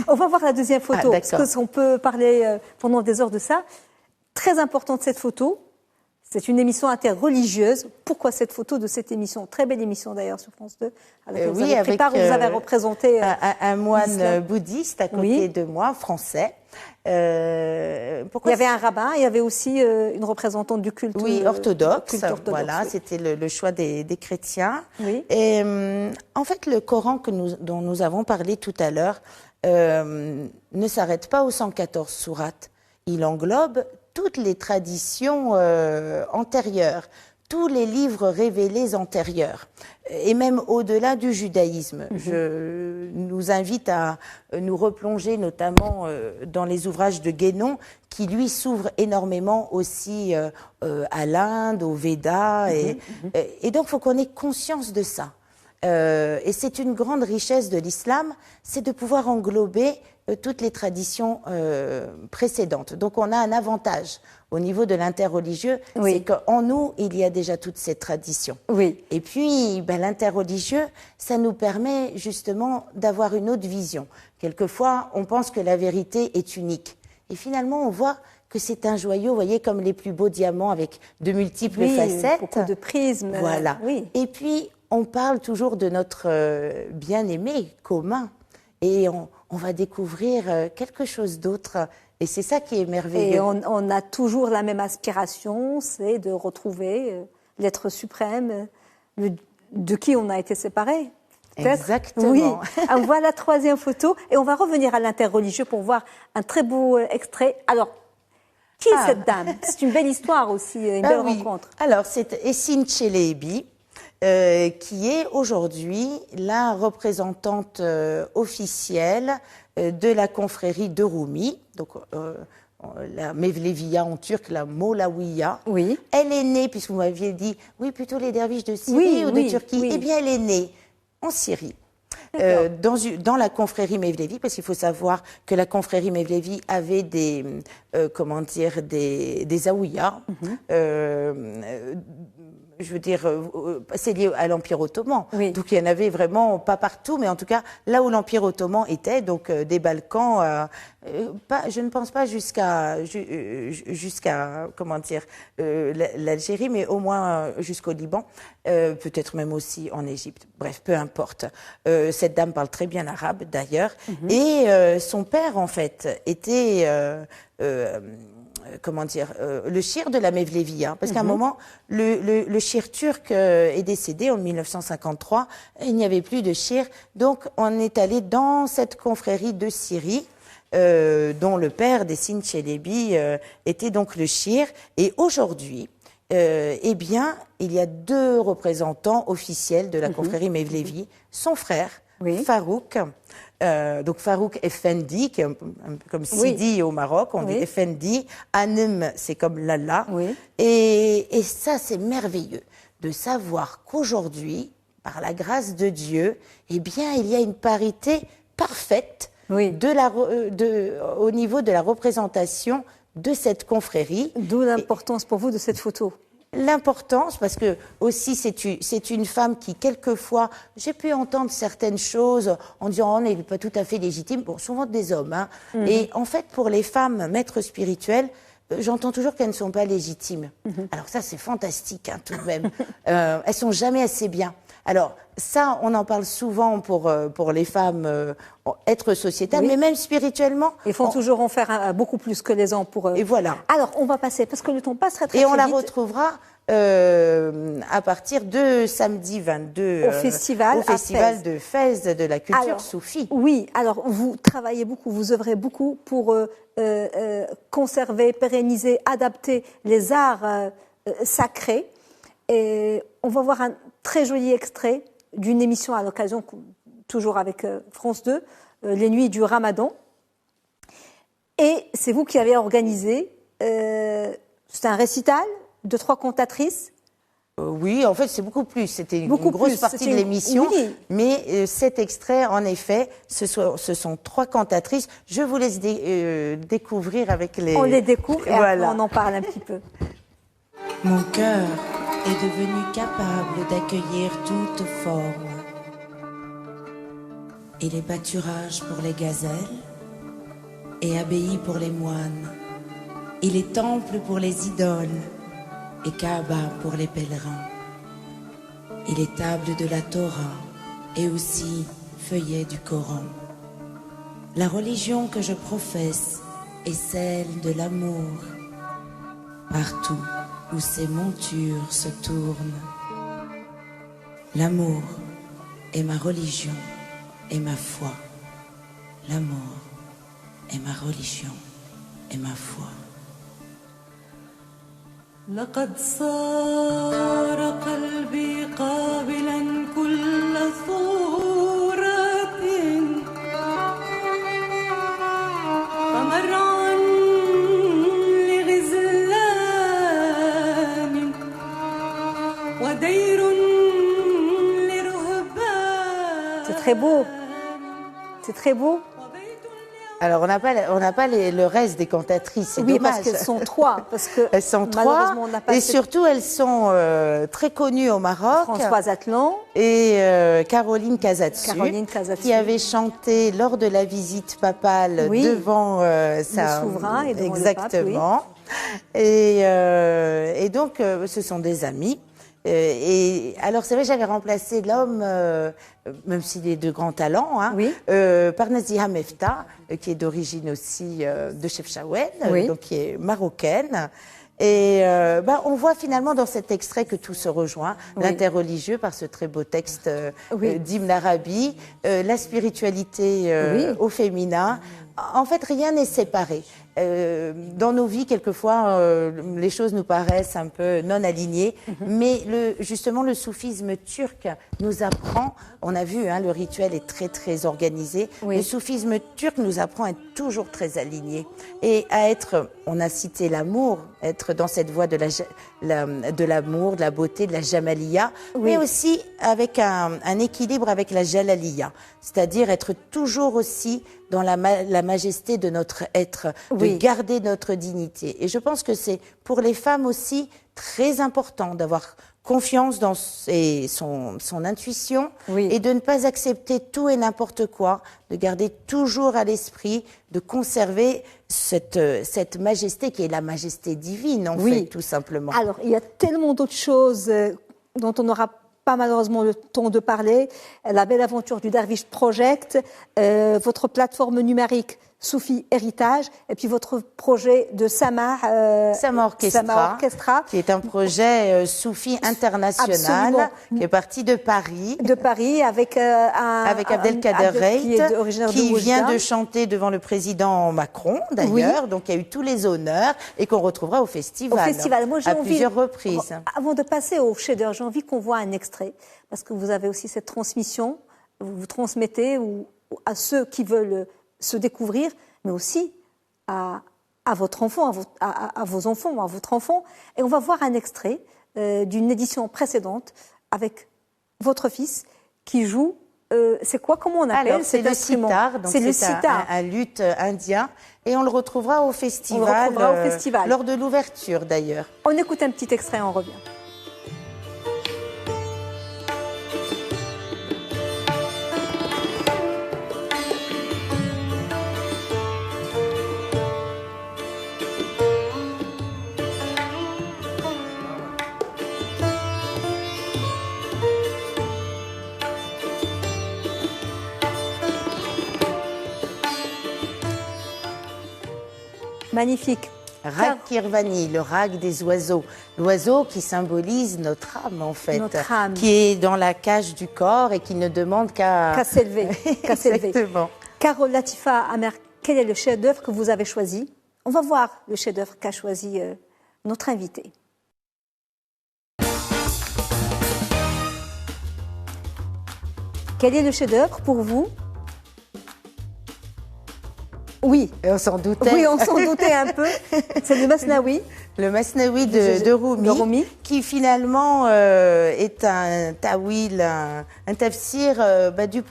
On va voir la deuxième photo, parce qu'on peut parler pendant des heures de ça. Très importante cette photo. C'est une émission interreligieuse. Pourquoi cette photo de cette émission? Très belle émission d'ailleurs sur France 2. Vous avez représenté un moine bouddhiste à côté de moi, français. Il y avait un rabbin, il y avait aussi une représentante du culte orthodoxe. Voilà, c'était le choix des chrétiens. Et en fait, le Coran dont nous avons parlé tout à l'heure ne s'arrête pas aux 114 sourates. Il englobe toutes les traditions antérieures, tous les livres révélés antérieurs, et même au-delà du judaïsme. Je nous invite à nous replonger notamment dans les ouvrages de Guénon, qui lui s'ouvrent énormément aussi à l'Inde, aux Védas, et donc il faut qu'on ait conscience de ça. Et c'est une grande richesse de l'islam, c'est de pouvoir englober toutes les traditions précédentes. Donc on a un avantage au niveau de l'interreligieux, c'est qu'en nous, il y a déjà toutes ces traditions. Et puis, l'interreligieux, ça nous permet justement d'avoir une autre vision. Quelquefois, on pense que la vérité est unique. Et finalement, on voit que c'est un joyau, vous voyez, comme les plus beaux diamants avec de multiples facettes. Beaucoup de prismes. Voilà. Et puis, on parle toujours de notre bien-aimé commun. Et on va découvrir quelque chose d'autre. Et c'est ça qui est merveilleux. Et on a toujours la même aspiration, c'est de retrouver l'être suprême de qui on a été séparés. Exactement. Oui. On voit la troisième photo et on va revenir à l'interreligieux pour voir un très beau extrait. Alors, qui est cette dame? C'est une belle histoire aussi, une belle rencontre. Alors, c'est Essine Chelebi. Qui est aujourd'hui la représentante officielle de la confrérie de Rumi. Donc, la Mevleviya en turc, la Molawiya. Oui. Elle est née, puisque vous m'aviez dit, oui, plutôt les derviches de Syrie ou de Turquie. Oui. Eh bien, elle est née en Syrie. Dans la confrérie Mevlevi, parce qu'il faut savoir que la confrérie Mevlevi avait des zaouïas. Je veux dire, c'est lié à l'Empire ottoman. Oui. Donc il y en avait vraiment pas partout, mais en tout cas là où l'Empire ottoman était, donc des Balkans, je ne pense pas jusqu'à l'Algérie, mais au moins jusqu'au Liban, peut-être même aussi en Égypte. Bref, peu importe. Cette dame parle très bien arabe d'ailleurs, et son père en fait était le shir de la Mevleviya, parce qu'à un moment, le shir turc est décédé en 1953, il n'y avait plus de shir, donc on est allé dans cette confrérie de Syrie, dont le père d'Essine Çelebi était donc le shir, et aujourd'hui, eh bien, il y a 2 représentants officiels de la confrérie Mevlevi, son frère, Farouk, donc Farouk Effendi, qui est un peu comme Sidi au Maroc, on dit Effendi, Hanem, c'est comme Lalla, et ça c'est merveilleux de savoir qu'aujourd'hui, par la grâce de Dieu, eh bien il y a une parité parfaite au niveau de la représentation de cette confrérie. D'où l'importance pour vous de cette photo. L'importance, parce que aussi c'est une femme qui quelquefois, j'ai pu entendre certaines choses en disant on n'est pas tout à fait légitime, bon souvent des hommes, hein. Et en fait pour les femmes maîtres spirituelles, j'entends toujours qu'elles ne sont pas légitimes. Alors ça c'est fantastique hein, tout de même, elles sont jamais assez bien. Alors ça on en parle souvent pour les femmes être sociétales, mais même spirituellement. Il faut toujours en faire beaucoup plus que les hommes pour. Et voilà. Alors on va passer parce que le temps passe très vite. Et on la retrouvera à partir de samedi 22 au festival de Fès de la culture soufie. Oui, alors vous travaillez beaucoup, vous œuvrez beaucoup pour conserver, pérenniser, adapter les arts sacrés. Et on va voir un très joli extrait d'une émission à l'occasion, toujours avec France 2, les nuits du Ramadan. Et c'est vous qui avez organisé, c'est un récital de 3 cantatrices. Oui, en fait, c'est beaucoup plus. C'était une grosse partie de l'émission. Oui. Mais cet extrait, en effet, ce sont 3 cantatrices. Je vous laisse découvrir avec les... On les découvre et après on en parle un petit peu. Mon cœur est devenu capable d'accueillir toute forme. Il est pâturage pour les gazelles et abbaye pour les moines. Il est temple pour les idoles et Kaaba pour les pèlerins. Il est table de la Torah et aussi feuillet du Coran. La religion que je professe est celle de l'amour. Partout où ces montures se tournent, l'amour est ma religion et ma foi. L'amour est ma religion et ma foi. لقد صار قلبي قابلا كل صورة فمرعا لغزلان ودير لرهبان. C'est très beau. C'est très beau. Alors, on n'a pas le reste des cantatrices, c'est dommage. Oui, parce qu'elles sont 3. Elles sont 3, et surtout, elles sont très connues au Maroc. Françoise Atlan. Et Caroline Casatsu, qui avait chanté lors de la visite papale devant le souverain et devant exactement. Le pape, et donc, ce sont des amis. Et alors c'est vrai, j'avais remplacé l'homme, même s'il est de grand talent, hein, par Naziha Mefta, qui est d'origine aussi de Chefchaouen, donc qui est marocaine. Et on voit finalement dans cet extrait que tout se rejoint, l'interreligieux par ce très beau texte d'Ibn Arabi, la spiritualité au féminin. En fait, rien n'est séparé. dans nos vies, quelquefois, les choses nous paraissent un peu non alignées, mais justement, le soufisme turc nous apprend, on a vu, hein, le rituel est très, très organisé, Oui. le soufisme turc nous apprend à être toujours très aligné et à être, on a cité l'amour, être dans cette voie de l'amour, de la beauté, de la jamaliya, Oui. mais aussi avec un équilibre avec la jalaliya, c'est-à-dire être toujours aussi dans la majesté de notre être, Oui. de garder notre dignité. Et je pense que c'est pour les femmes aussi très important d'avoir confiance dans son intuition, Oui. et de ne pas accepter tout et n'importe quoi, de garder toujours à l'esprit, de conserver cette majesté qui est la majesté divine, en Oui. fait, tout simplement. Alors, il y a tellement d'autres choses dont on n'aura pas malheureusement le temps de parler. La belle aventure du Dervish Project, votre plateforme numérique Soufi Héritage, et puis votre projet de Sama Orchestra, qui est un projet soufi international, Absolument. qui est parti de Paris. Avec Abdelkader Reit, qui vient de Oujda. chanter devant le président Macron, d'ailleurs, donc il y a eu tous les honneurs, et qu'on retrouvera au festival. Moi, j'ai à envie, plusieurs reprises. Avant de passer au chef-d'œuvre, j'ai envie qu'on voit un extrait, parce que vous avez aussi cette transmission, vous transmettez à ceux qui veulent se découvrir, mais aussi à votre enfant, à vos enfants, à votre enfant. Et on va voir un extrait d'une édition précédente avec votre fils qui joue. C'est quoi? Comment on appelle Alors, c'est cet le instrument? sitar, donc c'est un luth indien, et on le retrouvera au festival, lors de l'ouverture d'ailleurs. On écoute un petit extrait, on revient. Magnifique. Rag Kirvani, le rag des oiseaux. L'oiseau qui symbolise notre âme, en fait. Notre âme. Qui est dans la cage du corps et qui ne demande qu'à s'élever. Exactement. Carole Latifa Amer, quel est le chef-d'œuvre que vous avez choisi? On va voir le chef-d'œuvre qu'a choisi notre invité. Quel est le chef-d'œuvre pour vous? Oui. On s'en doutait. Oui, on s'en doutait un peu. C'est le Masnaoui. Le Masnaoui de Rumi, qui finalement est un tawil, un tafsir du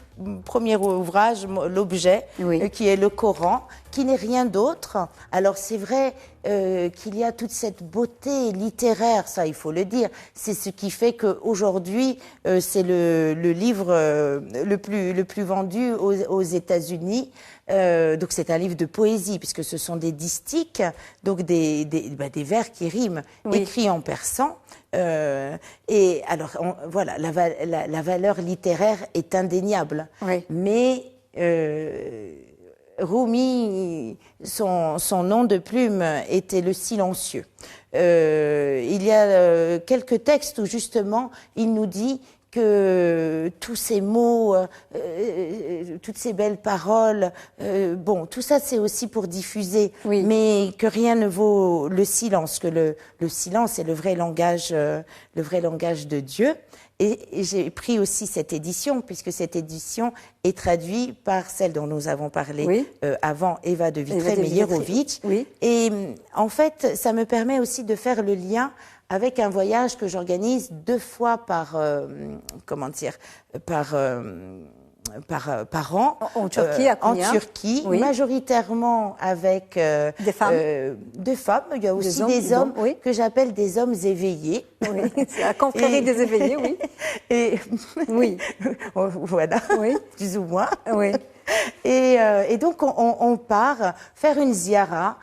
premier ouvrage, l'objet, qui est le Coran, qui n'est rien d'autre. Alors c'est vrai qu'il y a toute cette beauté littéraire, ça il faut le dire. C'est ce qui fait qu'aujourd'hui, c'est le livre le plus vendu aux États-Unis. Donc c'est un livre de poésie, puisque ce sont des distiques, donc des vers qui riment, écrits en persan. Et alors, voilà, la valeur littéraire est indéniable. Oui. Mais Rumi, son nom de plume était le silencieux. Il y a quelques textes où justement il nous dit que tous ces mots, toutes ces belles paroles, tout ça c'est aussi pour diffuser, mais que rien ne vaut le silence, que le silence est le vrai langage de Dieu. Et j'ai pris aussi cette édition, puisque cette édition est traduite par celle dont nous avons parlé avant, Eva de Vitré-Meyerovitch. Et en fait, ça me permet aussi de faire le lien avec un voyage que j'organise 2 fois par an en Turquie, à Konya. En Turquie, majoritairement avec des femmes. Des femmes. Il y a aussi des hommes que j'appelle des hommes éveillés. Oui, c'est la confrérie des éveillés, oui. Et voilà, plus ou moins. Oui. Et donc on part faire une ziara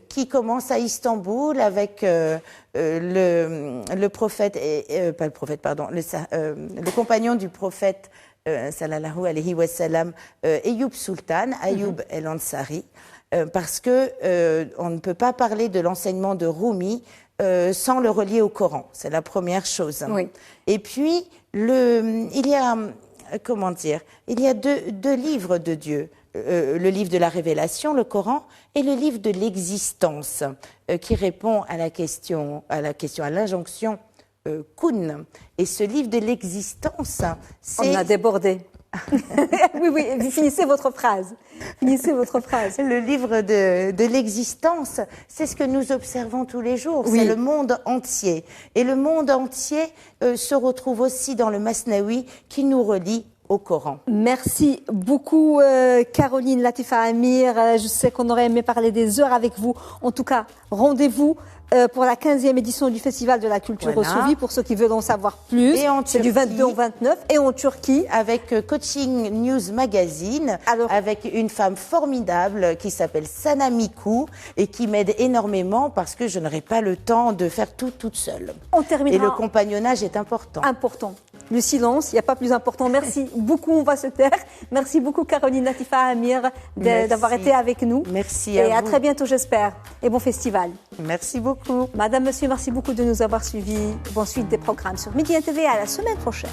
qui commence à Istanbul avec le prophète, pas le prophète, pardon, le compagnon du prophète sallallahu alayhi wa sallam, Ayyub Sultan, Ayyub el-Ansari, parce que on ne peut pas parler de l'enseignement de Rumi sans le relier au Coran. C'est la première chose. Oui. Et puis il y a deux livres de Dieu. le livre de la Révélation, le Coran, et le livre de l'existence, qui répond à l'injonction Kun. Et ce livre de l'existence, c'est... On a débordé. Oui, oui, finissez votre phrase. Finissez votre phrase. Le livre de l'existence, c'est ce que nous observons tous les jours, Oui. c'est le monde entier. Et le monde entier se retrouve aussi dans le Masnaoui qui nous relie au Coran. Merci beaucoup, Caroline Latifa Amir. Je sais qu'on aurait aimé parler des heures avec vous. En tout cas, rendez-vous pour la 15e édition du Festival de la Culture Voilà. au Souvi, pour ceux qui veulent en savoir plus. Et en c'est du Turquie. 22 au 29. Et en Turquie. Avec Coaching News Magazine, Alors- avec une femme formidable qui s'appelle Sana Mikou et qui m'aide énormément parce que je n'aurai pas le temps de faire tout toute seule. On Et terminera. le compagnonnage est important. Important. Le silence, il n'y a pas plus important. Merci beaucoup, on va se taire. Merci beaucoup, Caroline Latifa Amir, Merci. d'avoir été avec nous. Merci Et à à vous. très bientôt, j'espère. Et bon festival. Merci beaucoup. Madame, monsieur, merci beaucoup de nous avoir suivis. Bonne suite des programmes sur Média TV. À la semaine prochaine.